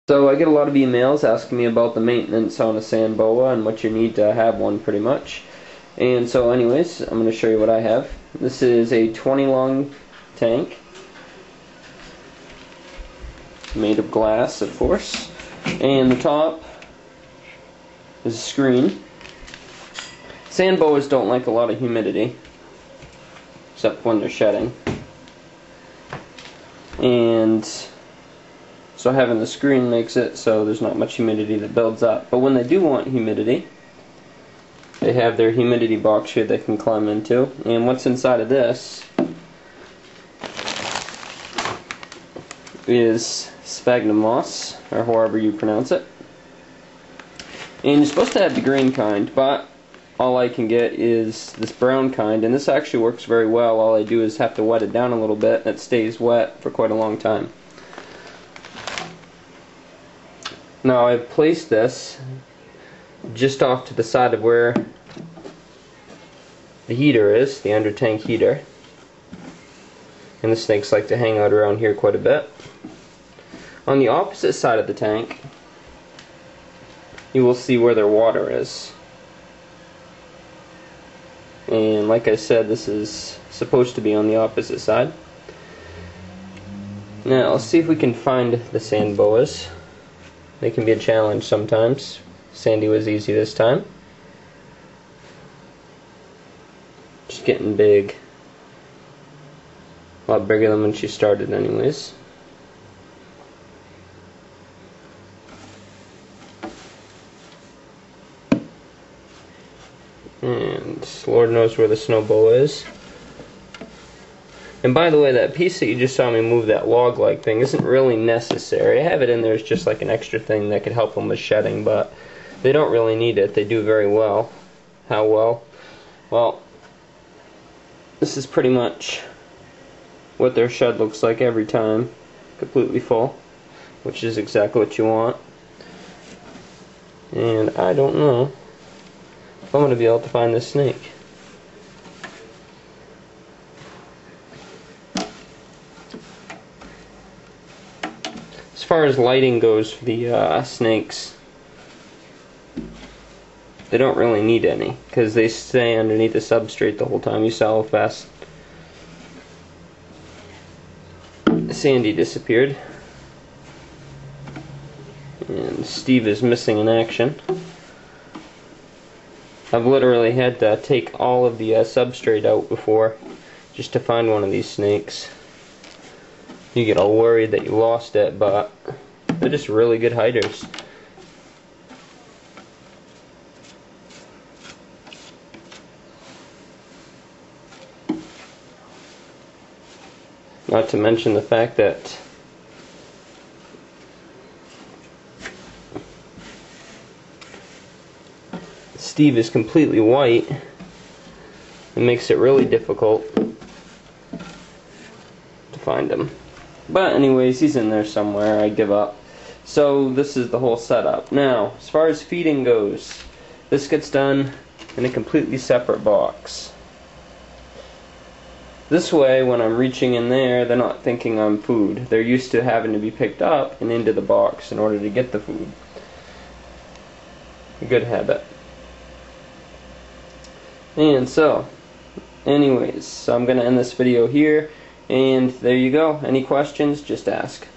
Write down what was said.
So I get a lot of emails asking me about the maintenance on a Sand Boa and what you need to have one pretty much. And so anyways, I'm going to show you what I have. This is a 20 long tank. Made of glass, of course. And the top is a screen. Sand Boas don't like a lot of humidity, except when they're shedding. And so having the screen makes it so there's not much humidity that builds up. But when they do want humidity, they have their humidity box here they can climb into. And what's inside of this is Spagna Moss, or however you pronounce it. And you're supposed to have the green kind, but all I can get is this brown kind, and this actually works very well. All I do is have to wet it down a little bit, and it stays wet for quite a long time. Now I've placed this just off to the side of where the heater is, the under tank heater. And the snakes like to hang out around here quite a bit. On the opposite side of the tank, you will see where their water is. And like I said, this is supposed to be on the opposite side. Now let's see if we can find the Sand Boas. They can be a challenge sometimes. Sandy was easy this time. She's getting big. A lot bigger than when she started anyways. And Lord knows where the snow boa is. And by the way, that piece that you just saw me move, that log-like thing, isn't really necessary. I have it in there as just like an extra thing that could help them with shedding, but they don't really need it. They do very well. How well? Well, this is pretty much what their shed looks like every time. Completely full, which is exactly what you want. And I don't know if I'm going to be able to find this snake. As far as lighting goes for the snakes, they don't really need any because they stay underneath the substrate the whole time. You saw how fast Sandy disappeared. And Steve is missing in action. I've literally had to take all of the substrate out before just to find one of these snakes. You get all worried that you lost it, but they're just really good hiders. Not to mention the fact that Steve is completely white. It makes it really difficult to find him. But anyways, he's in there somewhere. I give up. So this is the whole setup. Now, as far as feeding goes, this gets done in a completely separate box. This way, when I'm reaching in there, they're not thinking I'm food. They're used to having to be picked up and into the box in order to get the food. A good habit. And so, anyways, I'm going to end this video here. And there you go. Any questions, just ask.